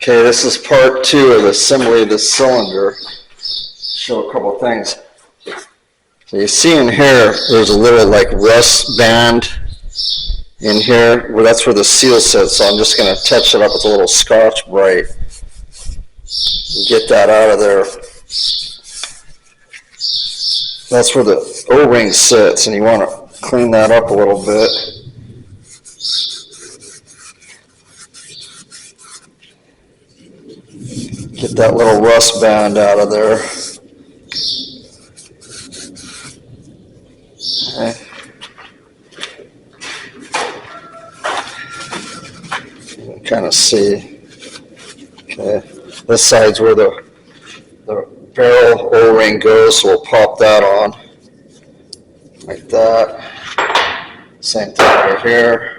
Okay, this is part 2 of the assembly of the cylinder. Show a couple things. So you see in here, there's a little like rust band in here. Well, that's where the seal sits, so I'm just going to touch it up with a little Scotch-Brite. Get that out of there. That's where the O-ring sits, and you want to clean that up a little bit. Get that little rust band out of there. Okay. You can kind of see. Okay. This side's where the barrel O-ring goes, so we'll pop that on. Like that. Same thing right here.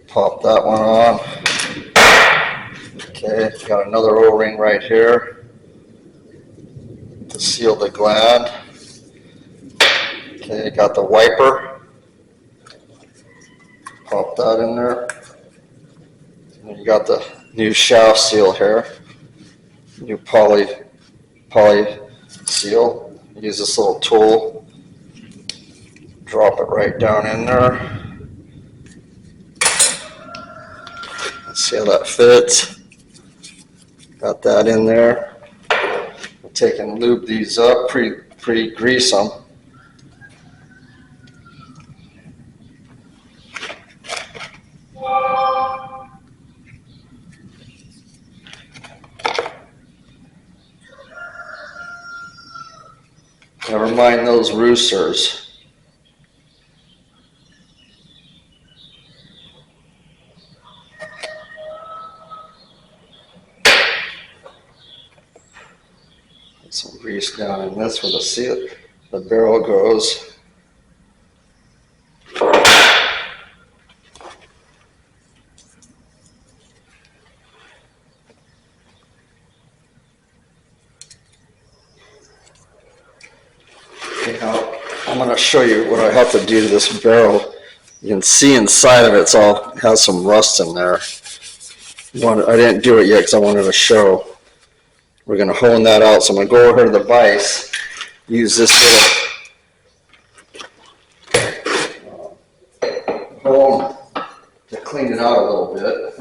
Pop that one on. Okay, got another O-ring right here to seal the gland. Okay, got the wiper. Pop that in there. And you got the new shaft seal here. New poly seal. Use this little tool. Drop it right down in there. See how that fits. Got that in there. We'll take and lube these up, pre-grease them. Never mind those roosters. Some grease down in this where the barrel goes. Okay, now I'm going to show you what I have to do to this barrel. You can see inside of it has some rust in there. I didn't do it yet because I wanted to show. We're going to hone that out. So I'm going to go over to the vise, use this little hone to clean it out a little bit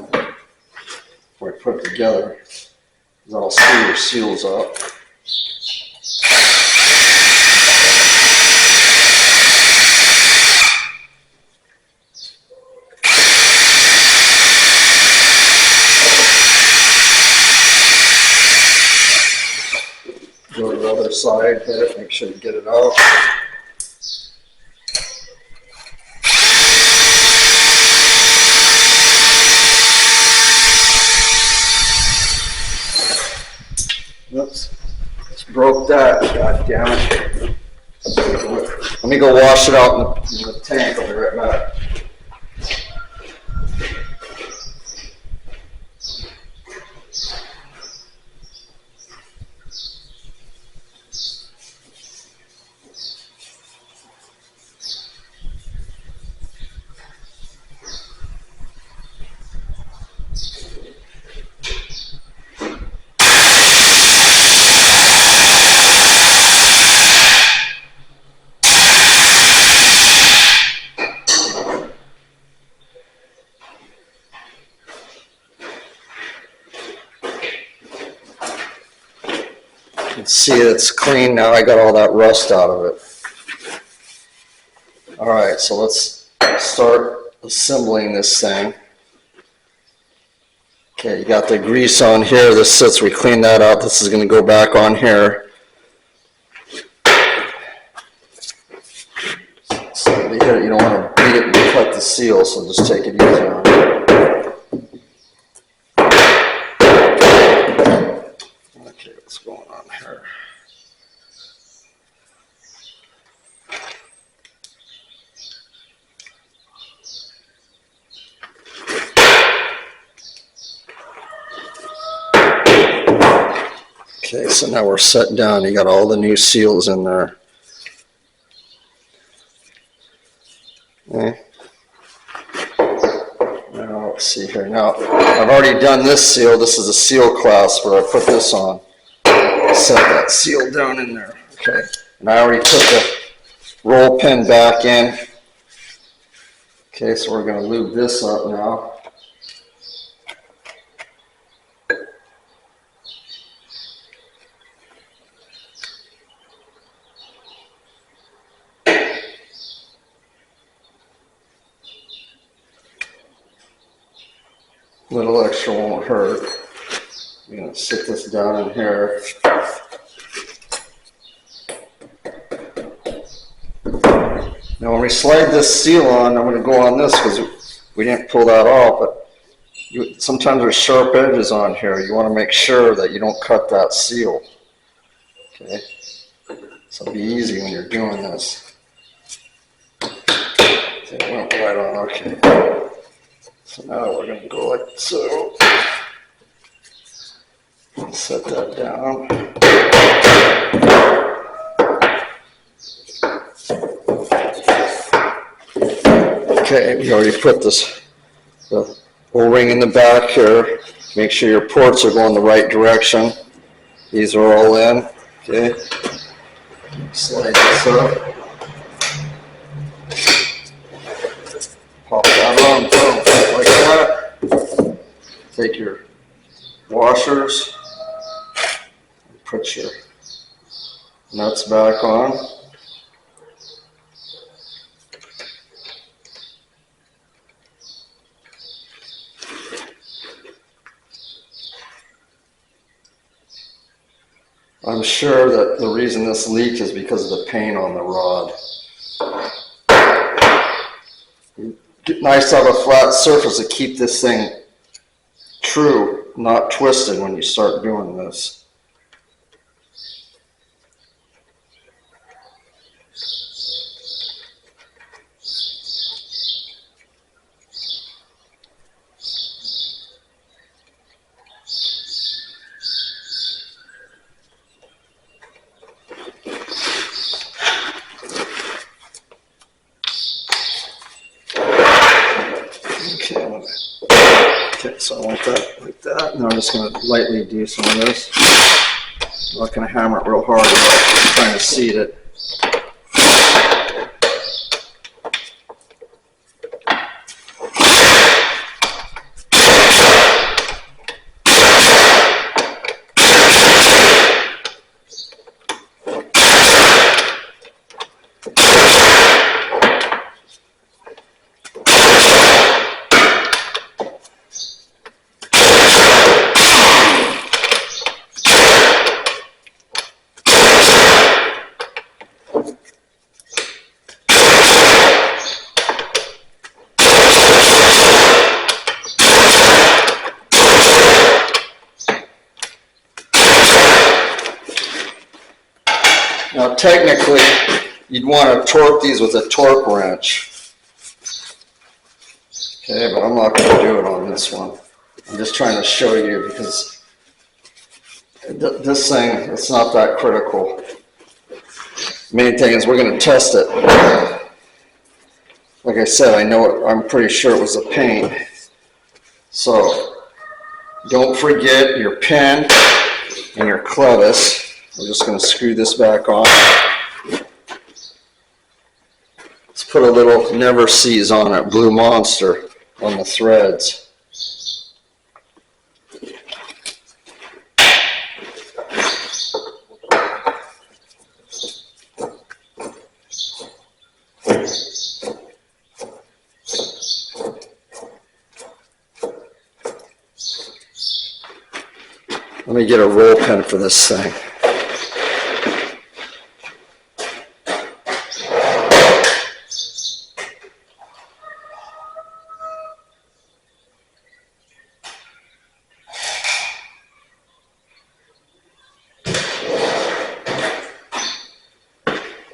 before I put it together. That'll screw your seals up. Go to the other side, hit it, make sure you get it out. Oops, just broke that, god damn it. Let me go wash it out in the tank, I'll be right back. See, it's clean now. I got all that rust out of it. All right, so let's start assembling this thing. Okay, you got the grease on here. This sits, we clean that out. This is going to go back on here. So you don't want to beat it and cut the seal, so just take it easy on it. Okay, what's going on here? Okay, so now we're set down. You got all the new seals in there. Okay. let's see here. Now, I've already done this seal. This is a seal clasp where I put this on. Set that seal down in there. Okay. And I already put the roll pin back in. Okay, so we're going to lube this up now. A little extra won't hurt. I'm going to sit this down in here. Now when we slide this seal on, I'm going to go on this because we didn't pull that off, but sometimes there's sharp edges on here. You want to make sure that you don't cut that seal. Okay, so be easy when you're doing this. Okay, it went right on, okay. So now we're going to go like so. Set that down. Okay, we already put the O-ring in the back here. Make sure your ports are going the right direction. These are all in. Okay. Slide this up. Pop that on, boom, like that. Take your washers, put your nuts back on. I'm sure that the reason this leak is because of the paint on the rod. Nice to have a flat surface to keep this thing true, not twisted when you start doing this. Okay, so I want that like that. Now I'm just going to lightly do some of this. I'm not going to hammer it real hard. I'm trying to seat it. Now technically, you'd want to torque these with a torque wrench. Okay, but I'm not going to do it on this one. I'm just trying to show you because this thing, it's not that critical. Main thing is we're going to test it. Like I said, I know it, I'm pretty sure it was the paint. So don't forget your pin and your clevis. We're just going to screw this back on. Let's put a little Never Seas on it, Blue Monster, on the threads. Let me get a roll pin for this thing.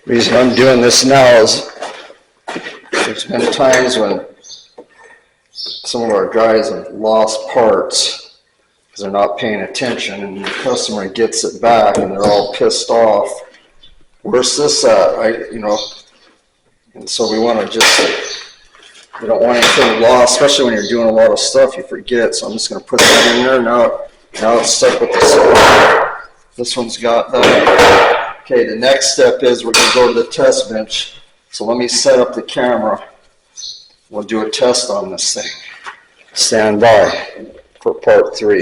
The reason I'm doing this now is there's been times when some of our guys have lost parts because they're not paying attention, and the customer gets it back and they're all pissed off. Where's this at? And so we want to just You don't want anything lost, especially when you're doing a lot of stuff, you forget. So I'm just going to put that in there. Now it's stuck with the cylinder. This one's got that. Okay, the next step is we're going to go to the test bench. So let me set up the camera. We'll do a test on this thing. Stand by for part 3.